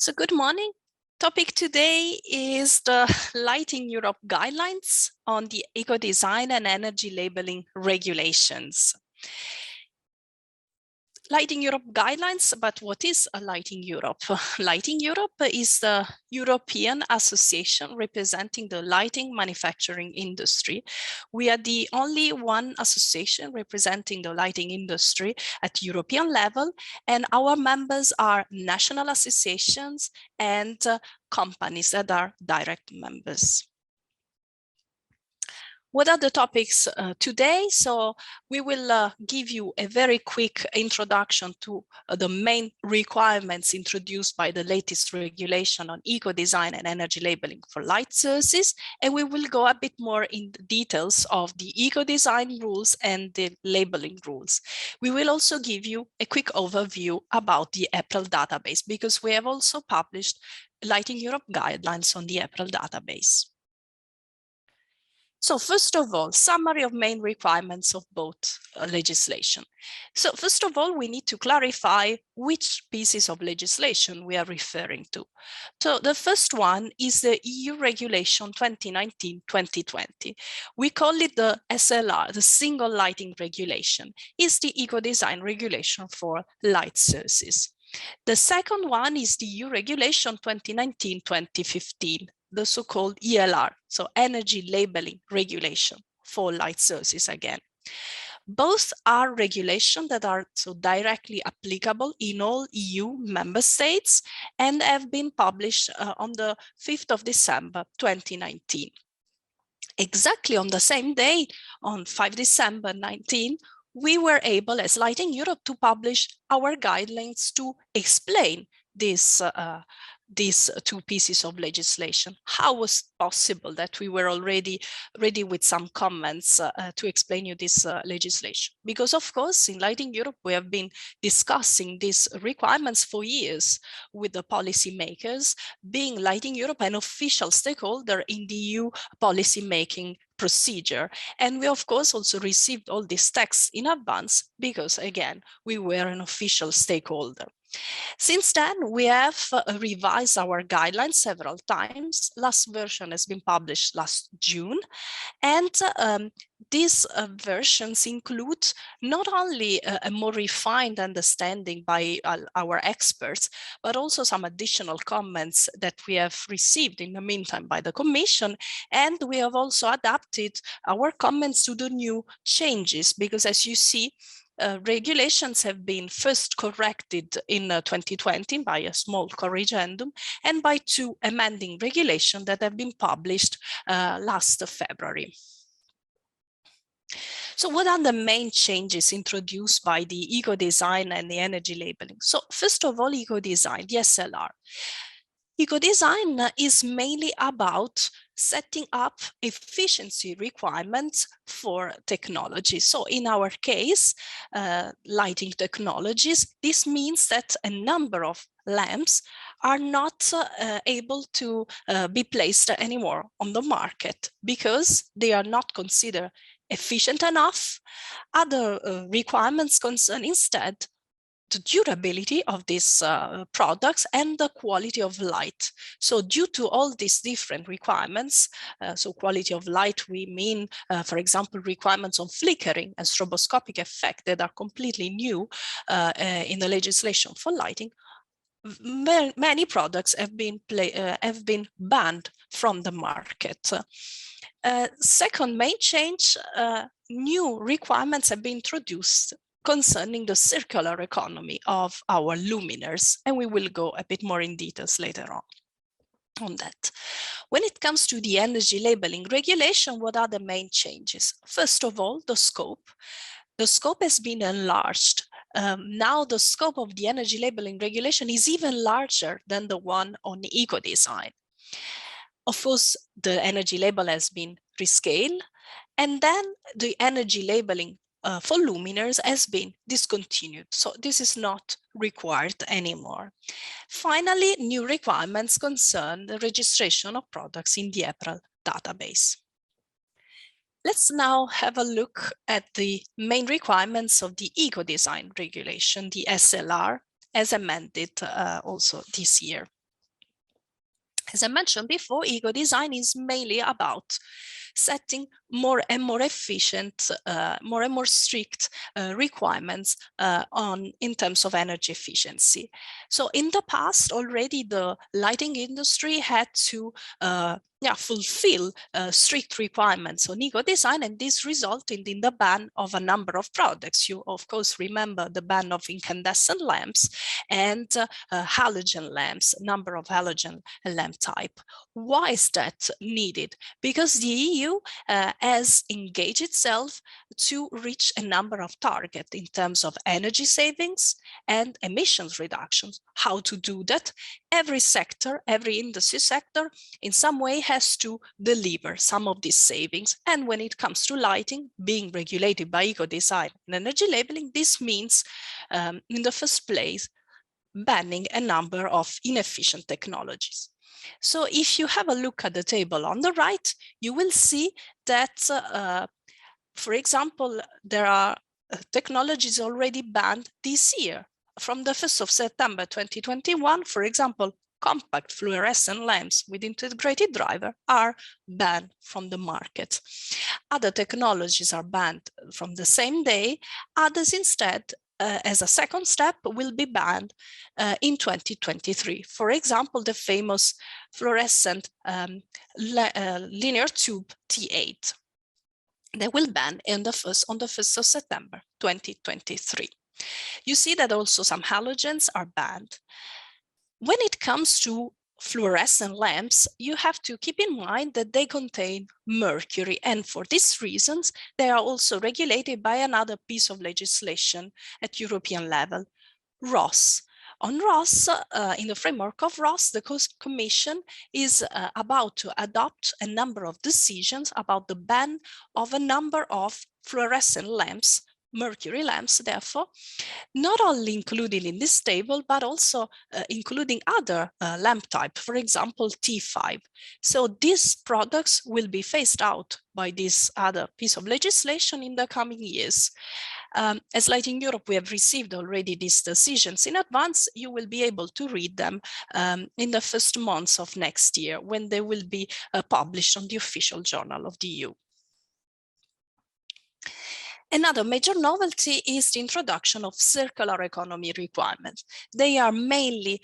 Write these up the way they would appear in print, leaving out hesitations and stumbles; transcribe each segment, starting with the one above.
So good morning. Topic today is the Lighting Europe guidelines on the eco-design and energy labeling regulations. Lighting Europe guidelines, but what is a Lighting Europe? Lighting Europe is the European association representing the lighting manufacturing industry. We are the only one association representing the lighting industry at European level, and our members are national associations and companies that are direct members. What are the topics today? So we will give you a very quick introduction to the main requirements introduced by the latest regulation on eco-design and energy labeling for light sources. And we will go a bit more in the details of the eco-design rules and the labeling rules. We will also give you a quick overview about the April database, because we have also published Lighting Europe guidelines on the April database. So first of all, summary of main requirements of both legislation. So first of all, we need to clarify which pieces of legislation we are referring to. So the first one is the EU Regulation 2019-2020. We call it the SLR, the Single Lighting Regulation. It's the eco-design regulation for light sources. The second one is the EU Regulation 2019-2015. The so-called ELR, so Energy Labeling Regulation for light sources again. Both are regulations that are so directly applicable in all EU member states and have been published on the 5th of December 2019. Exactly on the same day, on 5 December 19, we were able, as Lighting Europe, to publish our guidelines to explain these two pieces of legislation. How was possible that we were already ready with some comments to explain you this legislation? Because of course, in Lighting Europe, we have been discussing these requirements for years with the policymakers, being Lighting Europe an official stakeholder in the EU policy making procedure. And we, of course, also received all these texts in advance because, again, we were an official stakeholder. Since then, we have revised our guidelines several times. Last version has been published last June. And these versions include not only a more refined understanding by our experts, but also some additional comments that we have received in the meantime by the Commission. And we have also adapted our comments to the new changes, because as you see, regulations have been first corrected in 2020 by a small corrigendum and by two amending regulations that have been published last February. So what are the main changes introduced by the eco-design and the energy labeling? So first of all, eco-design, the SLR. Eco-design is mainly about setting up efficiency requirements for technology. So in our case, lighting technologies, this means that a number of lamps are not able to be placed anymore on the market because they are not considered efficient enough. Other requirements concern instead the durability of these products and the quality of light. So due to all these different requirements, so quality of light, we mean, for example, requirements on flickering and stroboscopic effect that are completely new in the legislation for lighting. Many products have been banned from the market. Second main change, new requirements have been introduced concerning the circular economy of our luminaires, and we will go a bit more in details later on that. When it comes to the energy labeling regulation, what are the main changes? First of all, the scope. The scope has been enlarged. Now the scope of the energy labeling regulation is even larger than the one on eco-design. Of course, the energy label has been rescaled, and then the energy labeling for luminaires has been discontinued. So this is not required anymore. Finally, new requirements concern the registration of products in the April database. Let's now have a look at the main requirements of the eco-design regulation, the SLR, as amended also this year. As I mentioned before, eco-design is mainly about setting more and more efficient, more and more strict requirements in terms of energy efficiency. So in the past, already the lighting industry had to fulfill strict requirements on eco-design, and this resulted in the ban of a number of products. You, of course, remember the ban of incandescent lamps and halogen lamps, number of halogen lamp type. Why is that needed? Because the EU has engaged itself to reach a number of targets in terms of energy savings and emissions reductions. How to do that? Every sector, every industry sector, in some way has to deliver some of these savings. And when it comes to lighting, being regulated by eco-design and energy labeling, this means, in the first place, banning a number of inefficient technologies. So if you have a look at the table on the right, you will see that, for example, there are technologies already banned this year. From the 1st of September 2021, for example, compact fluorescent lamps with integrated driver are banned from the market. Other technologies are banned from the same day. Others instead, as a second step, will be banned in 2023. For example, the famous fluorescent linear tube T8. They will ban on the 1st of September 2023. You see that also some halogens are banned. When it comes to fluorescent lamps, you have to keep in mind that they contain mercury, and for these reasons, they are also regulated by another piece of legislation at European level, RoHS. On RoHS, in the framework of RoHS, the Commission is about to adopt a number of decisions about the ban of a number of fluorescent lamps, mercury lamps, therefore, not only included in this table, but also including other lamp type, for example, T5. So these products will be phased out by this other piece of legislation in the coming years. As Lighting Europe, we have received already these decisions in advance. You will be able to read them in the first months of next year when they will be published on the official journal of the EU. Another major novelty is the introduction of circular economy requirements. They are mainly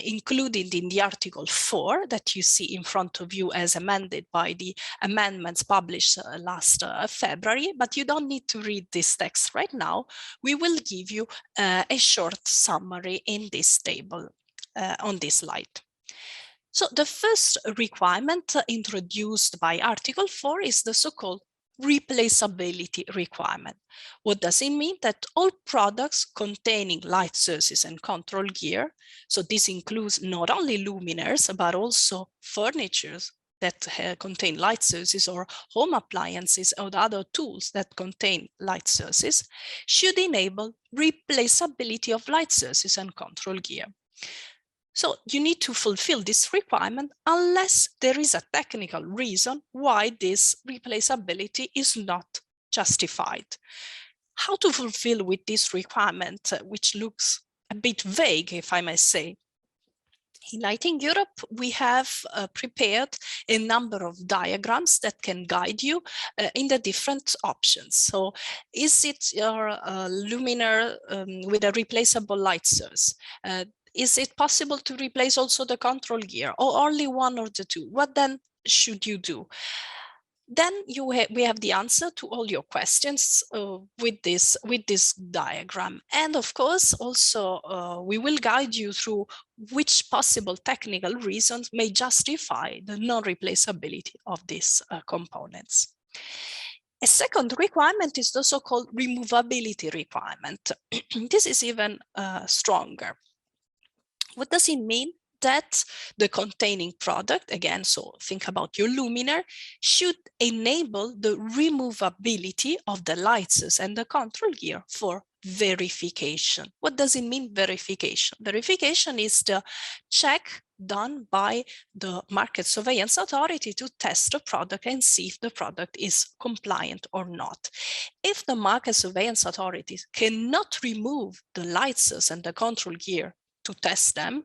included in the Article 4 that you see in front of you as amended by the amendments published last February, but you don't need to read this text right now. We will give you a short summary in this table on this slide. So the first requirement introduced by Article 4 is the so-called replaceability requirement. What does it mean? That all products containing light sources and control gear, so this includes not only luminaires, but also furnitures that contain light sources, or home appliances or other tools that contain light sources, should enable replaceability of light sources and control gear. So you need to fulfill this requirement unless there is a technical reason why this replaceability is not justified. How to fulfill with this requirement, which looks a bit vague, if I may say? In Lighting Europe, we have prepared a number of diagrams that can guide you in the different options. So is it your luminaire with a replaceable light source? Is it possible to replace also the control gear, or only one or the two? What then should you do? Then we have the answer to all your questions with this diagram. And of course, also we will guide you through which possible technical reasons may justify the non-replaceability of these components. A second requirement is the so-called removability requirement. This is even stronger. What does it mean? That the containing product, again, so think about your luminaire, should enable the removability of the light source and the control gear for verification. What does it mean, verification? Verification is the check done by the Market Surveillance Authority to test the product and see if the product is compliant or not. If the Market Surveillance Authority cannot remove the light source and the control gear to test them,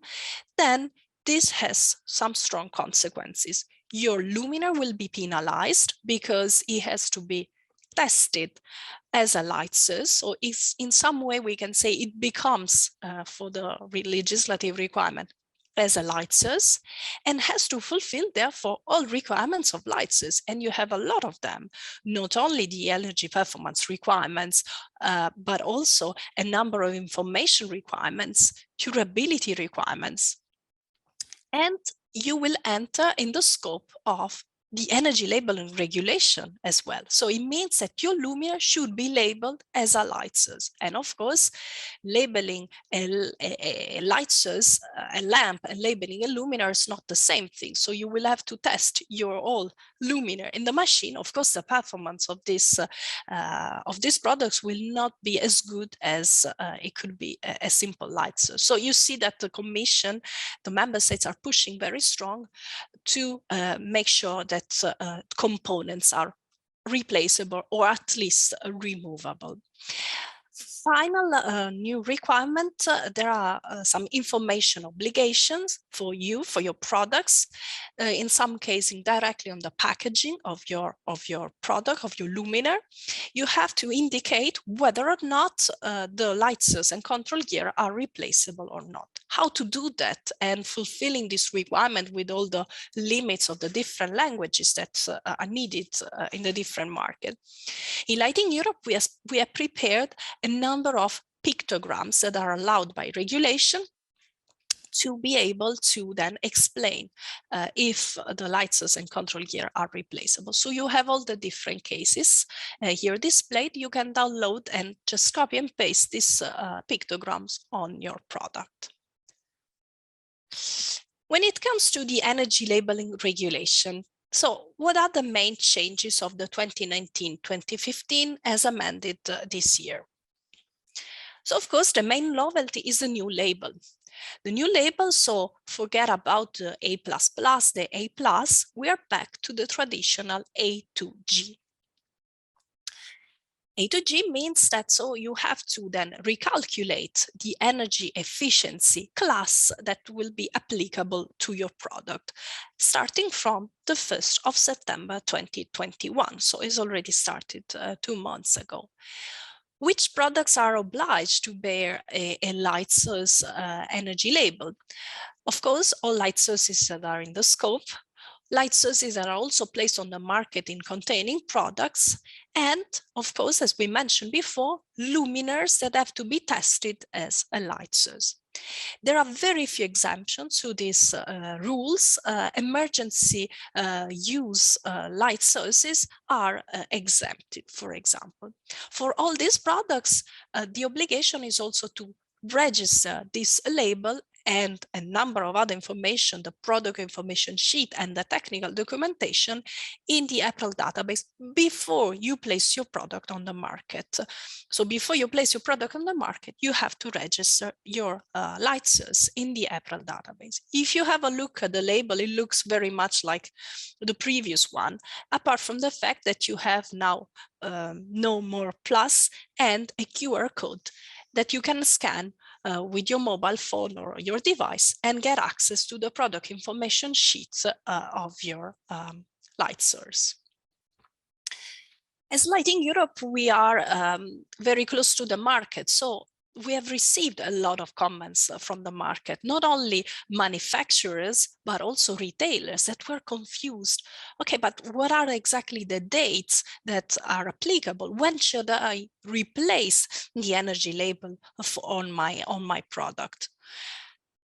then this has some strong consequences. Your luminaire will be penalized because it has to be tested as a light source. So it's in some way we can say it becomes for the legislative requirement as a light source and has to fulfill therefore all requirements of light source, and you have a lot of them, not only the energy performance requirements but also a number of information requirements, durability requirements, and you will enter in the scope of the energy labeling regulation as well. So it means that your luminaire should be labeled as a light source. And of course, labeling a light source, a lamp, and labeling a luminaire is not the same thing. So you will have to test your whole luminaire in the machine. Of course, the performance of these products will not be as good as it could be a simple light source. So you see that the Commission, the member states are pushing very strong to make sure that components are replaceable or at least removable. Final new requirement, there are some information obligations for you, for your products, in some cases directly on the packaging of your product, of your luminaire. You have to indicate whether or not the light source and control gear are replaceable or not. How to do that and fulfilling this requirement with all the limits of the different languages that are needed in the different market. In LightingEurope, we have prepared a number of pictograms that are allowed by regulation to be able to then explain if the light source and control gear are replaceable. So you have all the different cases here displayed. You can download and just copy and paste these pictograms on your product. When it comes to the energy labeling regulation, so what are the main changes of the 2019-2015 as amended this year? So of course, the main novelty is the new label. The new label, so forget about the A++, the A+, we are back to the traditional A to G. A to G means that so you have to then recalculate the energy efficiency class that will be applicable to your product, starting from the 1st of September 2021. So it's already started 2 months ago. Which products are obliged to bear a light source energy label? Of course, all light sources that are in the scope, light sources that are also placed on the market in containing products, and of course, as we mentioned before, luminaires that have to be tested as a light source. There are very few exemptions to these rules. Emergency use light sources are exempted, for example. For all these products, the obligation is also to register this label and a number of other information, the product information sheet and the technical documentation in the April database before you place your product on the market. So before you place your product on the market, you have to register your light source in the April database. If you have a look at the label, it looks very much like the previous one, apart from the fact that you have now no more plus and a QR code that you can scan with your mobile phone or your device and get access to the product information sheets of your light source. As LightingEurope, we are very close to the market, so we have received a lot of comments from the market, not only manufacturers, but also retailers that were confused. Okay, but what are exactly the dates that are applicable? When should I replace the energy label on my product?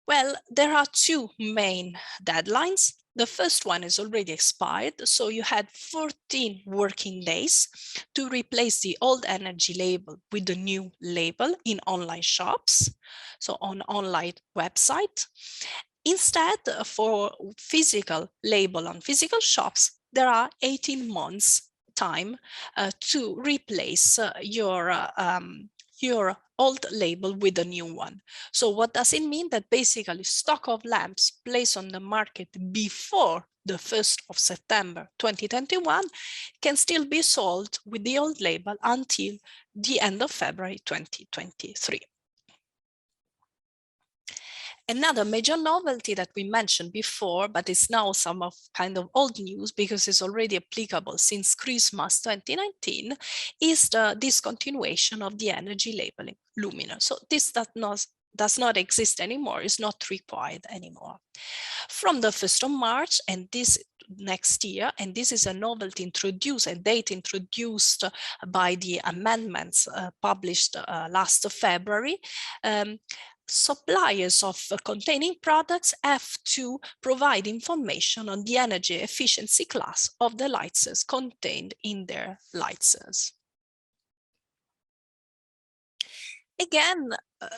Well, there are two main deadlines. The first one is already expired, so you had 14 working days to replace the old energy label with the new label in online shops, so on online website. Instead, for physical label on physical shops, there are 18 months time to replace your old label with a new one. So what does it mean? That basically stock of lamps placed on the market before the 1st of September 2021 can still be sold with the old label until the end of February 2023. Another major novelty that we mentioned before, but it's now some of kind of old news because it's already applicable since Christmas 2019, is the discontinuation of the energy labeling luminaire. So this does not exist anymore, is not required anymore. From the 1st of March and this next year, and this is a novelty introduced, a date introduced by the amendments published last February, suppliers of containing products have to provide information on the energy efficiency class of the light source contained in their light source. Again,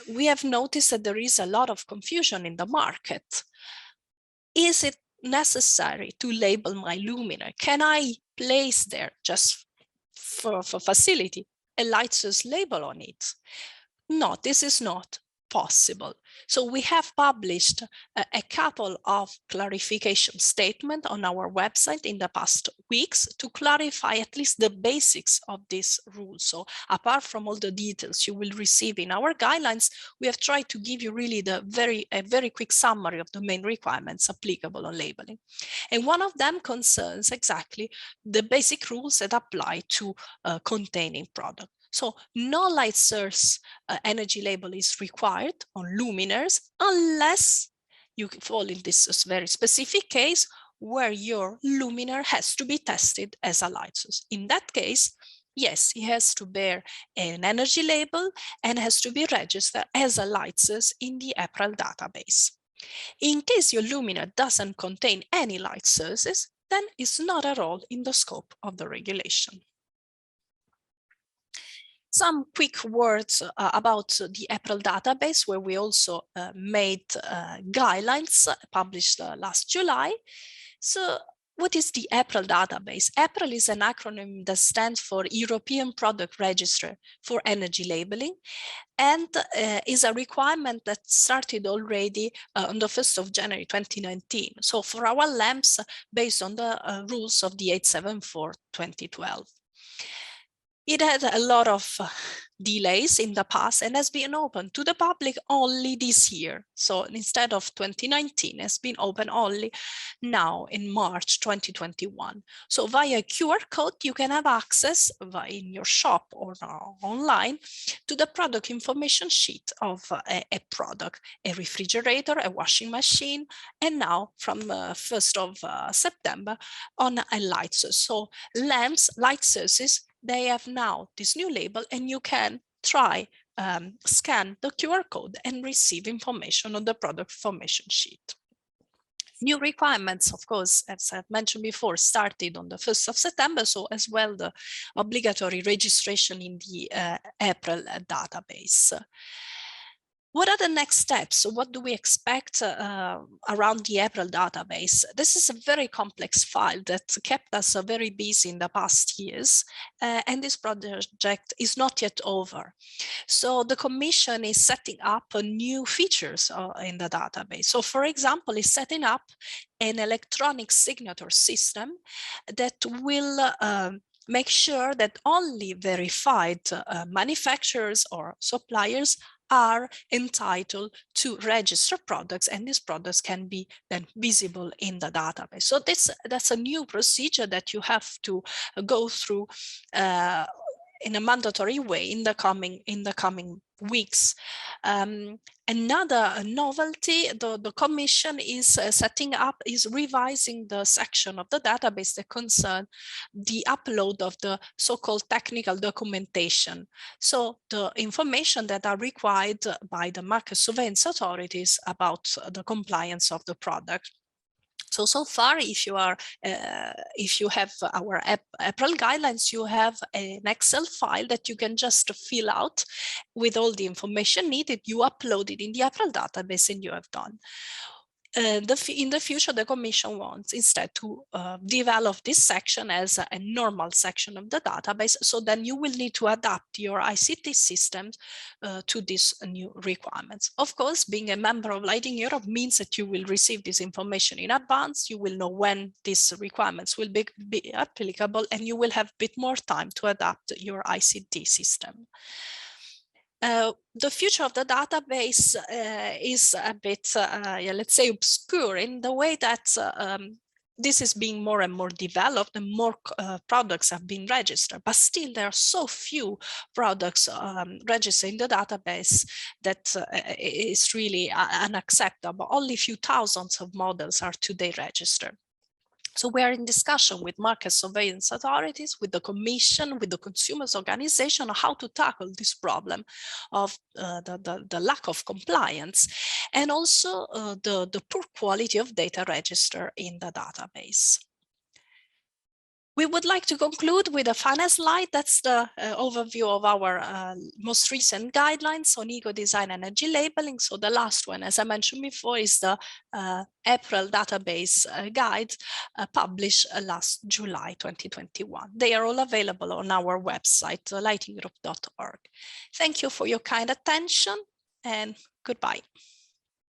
we have noticed that there is a lot of confusion in the market. Is it necessary to label my luminaire? Can I place there, just for facility, a light source label on it? No, this is not possible. So we have published a couple of clarification statements on our website in the past weeks to clarify at least the basics of this rule. So apart from all the details you will receive in our guidelines, we have tried to give you really a very quick summary of the main requirements applicable on labeling. And one of them concerns exactly the basic rules that apply to containing product. So no light source energy label is required on luminaires unless you fall in this very specific case where your luminaire has to be tested as a light source. In that case, yes, it has to bear an energy label and has to be registered as a light source in the April database. In case your luminaire doesn't contain any light sources, then it's not at all in the scope of the regulation. Some quick words about the April database, where we also made guidelines published last July. So what is the April database? April is an acronym that stands for European Product Register for Energy Labeling, and is a requirement that started already on the 1st of January 2019. So for our lamps, based on the rules of the 874/2012. It had a lot of delays in the past and has been open to the public only this year. So instead of 2019, it's been open only now in March 2021. So via QR code, you can have access in your shop or online to the product information sheet of a product, a refrigerator, a washing machine, and now from 1st of September on a light source. So lamps, light sources, they have now this new label, and you can try scan the QR code and receive information on the product information sheet. New requirements, of course, as I've mentioned before, started on the 1st of September, so as well the obligatory registration in the April database. What are the next steps? What do we expect around the April database? This is a very complex file that kept us very busy in the past years, and this project is not yet over. So the Commission is setting up new features in the database. So for example, it's setting up an electronic signature system that will make sure that only verified manufacturers or suppliers are entitled to register products, and these products can be then visible in the database. So that's a new procedure that you have to go through in a mandatory way in the coming weeks. Another novelty the Commission is setting up is revising the section of the database that concern the upload of the so-called technical documentation. So the information that are required by the market surveillance authorities about the compliance of the product. So far, if you have our April guidelines, you have an Excel file that you can just fill out with all the information needed. You upload it in the April database, and you have done. In the future, the Commission wants instead to develop this section as a normal section of the database. So then you will need to adapt your ICT systems to these new requirements. Of course, being a member of Lighting Europe means that you will receive this information in advance. You will know when these requirements will be applicable, and you will have a bit more time to adapt your ICT system. The future of the database is a bit, let's say, obscure in the way that this is being more and more developed and more products have been registered, but still there are so few products registered in the database that is really unacceptable. Only a few thousands of models are today registered. So we are in discussion with market surveillance authorities, with the Commission, with the consumers organization on how to tackle this problem of the lack of compliance and also the poor quality of data registered in the database. We would like to conclude with a final slide. That's the overview of our most recent guidelines on eco-design energy labeling. So the last one, as I mentioned before, is the April database guide published last July 2021. They are all available on our website, lightingeurope.org. Thank you for your kind attention and goodbye.